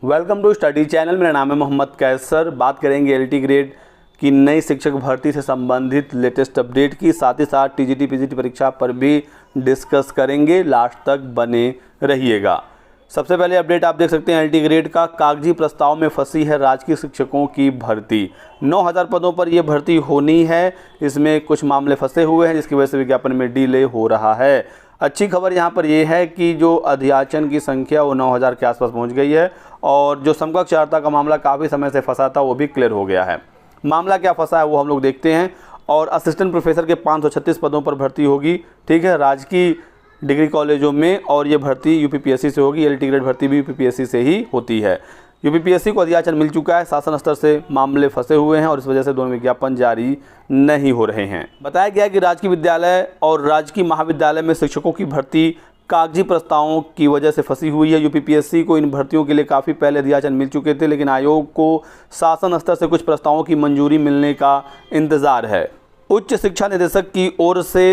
Welcome to study channel. मेरा नाम है मोहम्मद कैसर। बात करेंगे एलटी ग्रेड की नई शिक्षक भर्ती से संबंधित लेटेस्ट अपडेट की, साथ ही साथ टीजीटी पीजीटी परीक्षा पर भी डिस्कस करेंगे। लास्ट तक बने रहिएगा। सबसे पहले अपडेट आप देख सकते हैं एलटी ग्रेड का। कागजी प्रस्ताव में फंसी है राजकीय शिक्षकों की भर्ती। 9000 पदों पर यह भर्ती होनी है। इसमें कुछ मामले फंसे हुए हैं जिसकी वजह से विज्ञापन में डिले हो रहा है। अच्छी खबर यहाँ पर यह है कि जो अध्याचन की संख्या वो 9000 के आसपास पहुँच गई है और जो समकक्ष अर्हता का मामला काफ़ी समय से फंसा था वो भी क्लियर हो गया है। मामला क्या फंसा है वो हम लोग देखते हैं। और असिस्टेंट प्रोफेसर के 536 पदों पर भर्ती होगी, ठीक है, राजकीय डिग्री कॉलेजों में। और ये भर्ती यूपीपीएससी से होगी। एलटी ग्रेड भर्ती भी यूपीपीएससी से ही होती है। यूपीपीएससी को अध्याचन मिल चुका है, शासन स्तर से मामले फंसे हुए हैं और इस वजह से दोनों विज्ञापन जारी नहीं हो रहे हैं। बताया गया है कि राजकीय विद्यालय और राजकीय महाविद्यालय में शिक्षकों की भर्ती कागजी प्रस्तावों की वजह से फंसी हुई है। यूपीपीएससी को इन भर्तियों के लिए काफ़ी पहले अध्याचन मिल चुके थे, लेकिन आयोग को शासन स्तर से कुछ प्रस्तावों की मंजूरी मिलने का इंतज़ार है। उच्च शिक्षा निदेशक की ओर से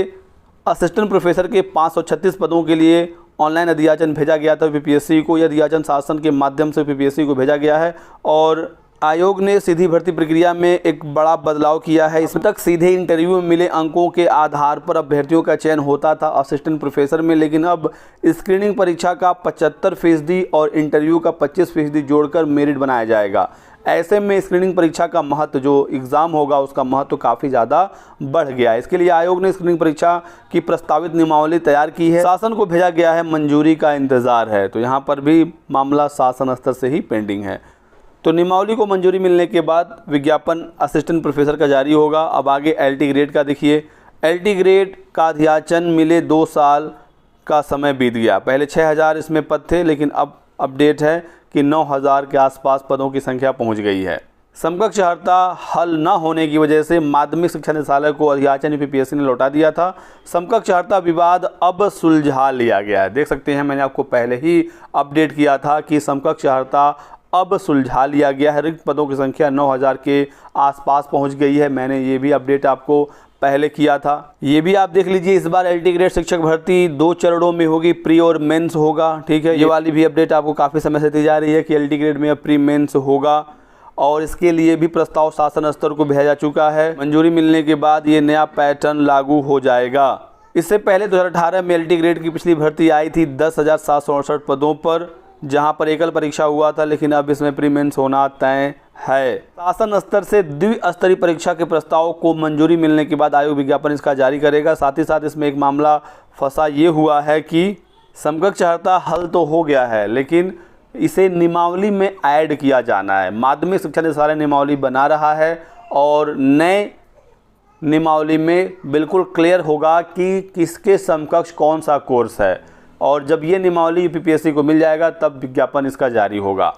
असिस्टेंट प्रोफेसर के 536 पदों के लिए ऑनलाइन अध्याचन भेजा गया था यूपीपीएससी को। यह अध्याचन शासन के माध्यम से यूपीपीएससी को भेजा गया है और आयोग ने सीधी भर्ती प्रक्रिया में एक बड़ा बदलाव किया है। इसमें तक सीधे इंटरव्यू में मिले अंकों के आधार पर अभ्यर्थियों का चयन होता था असिस्टेंट प्रोफेसर में, लेकिन अब स्क्रीनिंग परीक्षा का 75% और इंटरव्यू का 25% जोड़कर मेरिट बनाया जाएगा। ऐसे में स्क्रीनिंग परीक्षा का महत्व, जो एग्ज़ाम होगा उसका महत्व काफ़ी ज़्यादा बढ़ गया है। इसके लिए आयोग ने स्क्रीनिंग परीक्षा की प्रस्तावित नियमावली तैयार की है। शासन को भेजा गया है, मंजूरी का इंतज़ार है। तो यहाँ पर भी मामला शासन स्तर से ही पेंडिंग है। तो नियमावली को मंजूरी मिलने के बाद विज्ञापन असिस्टेंट प्रोफेसर का जारी होगा। अब आगे एलटी ग्रेड का देखिए। एलटी ग्रेड का अध्याचन मिले 2 साल का समय बीत गया। पहले 6000 इसमें पद थे, लेकिन अब अपडेट है कि 9000 के आसपास पदों की संख्या पहुंच गई है। समकक्ष अर्हता हल न होने की वजह से माध्यमिक शिक्षा निदेशालय को अध्याचन यूपीपीएससी ने लौटा दिया था। समकक्ष अर्हता विवाद अब सुलझा लिया गया है। देख सकते हैं, मैंने आपको पहले ही अपडेट किया था कि समकक्ष अर्हता अब सुलझा लिया गया है। रिक्त पदों की संख्या 9000 के आसपास पहुंच गई है। मैंने ये भी अपडेट आपको पहले किया था। ये भी आप देख लीजिए। इस बार एलटी ग्रेड शिक्षक भर्ती 2 चरणों में होगी, प्री और मेंस होगा, ठीक है। ये वाली भी अपडेट आपको काफ़ी समय से दी जा रही है कि एलटी ग्रेड में अब प्री मेंस होगा और इसके लिए भी प्रस्ताव शासन स्तर को भेजा जा चुका है। मंजूरी मिलने के बाद ये नया पैटर्न लागू हो जाएगा। इससे पहले 2018 में एलटी ग्रेड की पिछली भर्ती आई थी 10,768 पदों पर, जहां पर एकल परीक्षा हुआ था, लेकिन अब इसमें प्री मेंस होना तय है। शासन स्तर से द्विस्तरीय परीक्षा के प्रस्ताव को मंजूरी मिलने के बाद आयोग विज्ञापन इसका जारी करेगा। साथ ही साथ इसमें एक मामला फंसा ये हुआ है कि समकक्ष अर्हता हल तो हो गया है, लेकिन इसे नियमावली में ऐड किया जाना है। माध्यमिक शिक्षा निदेशालय नियमावली बना रहा है और नए नियमावली में बिल्कुल क्लियर होगा कि किसके समकक्ष कौन सा कोर्स है। और जब ये नियमावली यूपीपीएससी को मिल जाएगा तब विज्ञापन इसका जारी होगा।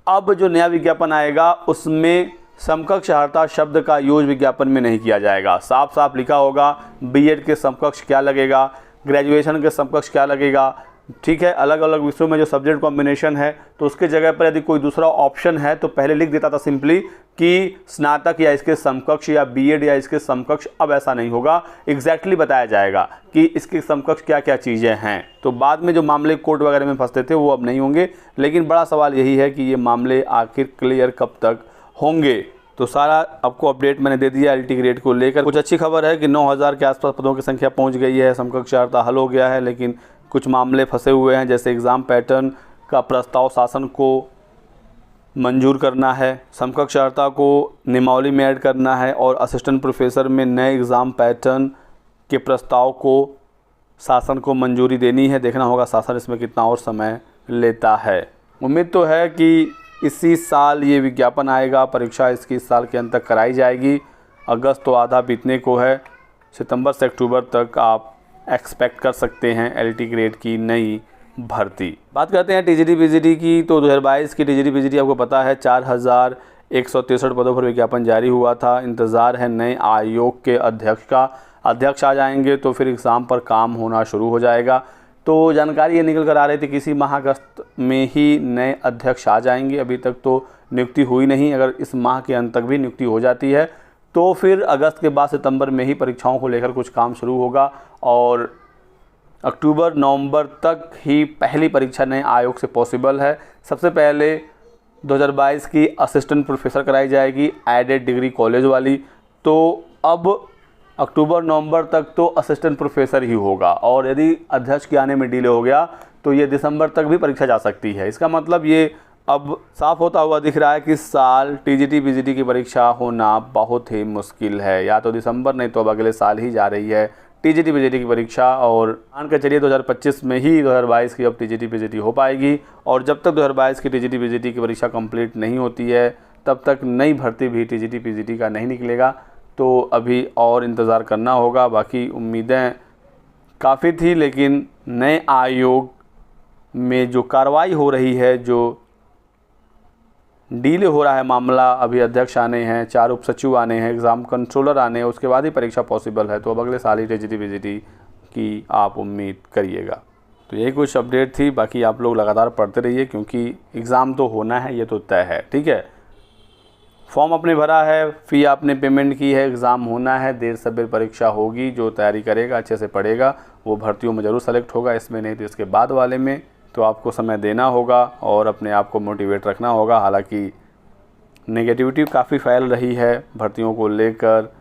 अब जो नया विज्ञापन आएगा उसमें समकक्ष अर्हता शब्द का यूज विज्ञापन में नहीं किया जाएगा। साफ साफ लिखा होगा बीएड के समकक्ष क्या लगेगा, ग्रेजुएशन के समकक्ष क्या लगेगा, ठीक है। अलग अलग विषयों में जो सब्जेक्ट कॉम्बिनेशन है तो उसके जगह पर यदि कोई दूसरा ऑप्शन है तो पहले लिख देता था सिंपली कि स्नातक या इसके समकक्ष या बीएड या इसके समकक्ष। अब ऐसा नहीं होगा, एग्जैक्टली बताया जाएगा कि इसके समकक्ष क्या क्या चीज़ें हैं। तो बाद में जो मामले कोर्ट वगैरह में फंसते थे वो अब नहीं होंगे, लेकिन बड़ा सवाल यही है कि ये मामले आखिर क्लियर कब तक होंगे। तो सारा आपको अपडेट मैंने दे दिया एलटी ग्रेड को लेकर। कुछ अच्छी खबर है कि 9000 के आसपास पदों की संख्या पहुँच गई है, समकक्ष अर्हता हल हो गया है, लेकिन कुछ मामले फंसे हुए हैं, जैसे एग्ज़ाम पैटर्न का प्रस्ताव शासन को मंजूर करना है, समकक्ष अर्हता को नियमावली में ऐड करना है और असिस्टेंट प्रोफेसर में नए एग्ज़ाम पैटर्न के प्रस्ताव को शासन को मंजूरी देनी है। देखना होगा शासन इसमें कितना और समय लेता है। उम्मीद तो है कि इसी साल ये विज्ञापन आएगा। परीक्षा इसकी इस साल के अंत तक कराई जाएगी। अगस्त तो आधा बीतने को है, सितंबर से अक्टूबर तक आप एक्सपेक्ट कर सकते हैं एलटी ग्रेड की नई भर्ती। बात करते हैं टीजीटी पीजीटी की। तो 2022 की टीजीटी पीजीटी आपको पता है 4163 पदों पर विज्ञापन जारी हुआ था। इंतज़ार है नए आयोग के अध्यक्ष का। अध्यक्ष आ जाएंगे तो फिर एग्ज़ाम पर काम होना शुरू हो जाएगा। तो जानकारी ये निकल कर आ रही थी कि इसी माह अगस्त में ही नए अध्यक्ष आ जाएंगे। अभी तक तो नियुक्ति हुई नहीं। अगर इस माह के अंत तक भी नियुक्ति हो जाती है तो फिर अगस्त के बाद सितंबर में ही परीक्षाओं को लेकर कुछ काम शुरू होगा और अक्टूबर नवंबर तक ही पहली परीक्षा नए आयोग से पॉसिबल है। सबसे पहले 2022 की असिस्टेंट प्रोफेसर कराई जाएगी, एडेड डिग्री कॉलेज वाली। तो अब अक्टूबर नवंबर तक तो असिस्टेंट प्रोफेसर ही होगा, और यदि अध्यक्ष के आने में डिले हो गया तो ये दिसंबर तक भी परीक्षा जा सकती है। इसका मतलब ये अब साफ होता हुआ दिख रहा है कि इस साल टीजीटी पीजीटी की परीक्षा होना बहुत ही मुश्किल है। या तो दिसंबर, नहीं तो अब अगले साल ही जा रही है टीजीटी पीजीटी की परीक्षा। और मान के चलिए 2025 में ही 2022 की अब टीजीटी पीजीटी हो पाएगी। और जब तक 2022 की टीजीटी पीजीटी की परीक्षा कंप्लीट नहीं होती है तब तक नई भर्ती भी टीजीटी पीजीटी का नहीं निकलेगा। तो अभी और इंतज़ार करना होगा। बाकी उम्मीदें काफ़ी थी, लेकिन नए आयोग में जो कार्रवाई हो रही है, जो डीले हो रहा है मामला, अभी अध्यक्ष आने हैं, 4 उप सचिव आने हैं, एग्ज़ाम कंट्रोलर आने हैं, उसके बाद ही परीक्षा पॉसिबल है। तो अब अगले साल ही टीजीटी पीजीटी की आप उम्मीद करिएगा। तो यही कुछ अपडेट थी। बाकी आप लोग लगातार पढ़ते रहिए, क्योंकि एग्ज़ाम तो होना है, ये तो तय है। ठीक है, फॉर्म आपने भरा है, फ़ी आपने पेमेंट की है, एग्ज़ाम होना है, देर सवेर परीक्षा होगी। जो तैयारी करेगा, अच्छे से पढ़ेगा, वो भर्तियों में ज़रूर सेलेक्ट होगा, इसमें नहीं तो इसके बाद वाले में। तो आपको समय देना होगा और अपने आप को मोटिवेट रखना होगा। हालांकि नेगेटिविटी काफ़ी फैल रही है भर्तियों को लेकर,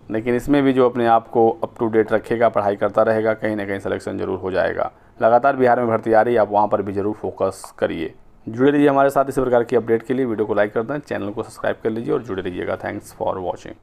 लेकिन इसमें भी जो अपने आप को अप टू डेट रखेगा, पढ़ाई करता रहेगा, कहीं ना कहीं सिलेक्शन ज़रूर हो जाएगा। लगातार बिहार में भर्ती आ रही है, आप वहाँ पर भी ज़रूर फोकस करिए। जुड़े रहिए हमारे साथ इसी प्रकार की अपडेट के लिए। वीडियो को लाइक कर दें, चैनल को सब्सक्राइब कर लीजिए और जुड़े रहिएगा। Thanks for watching.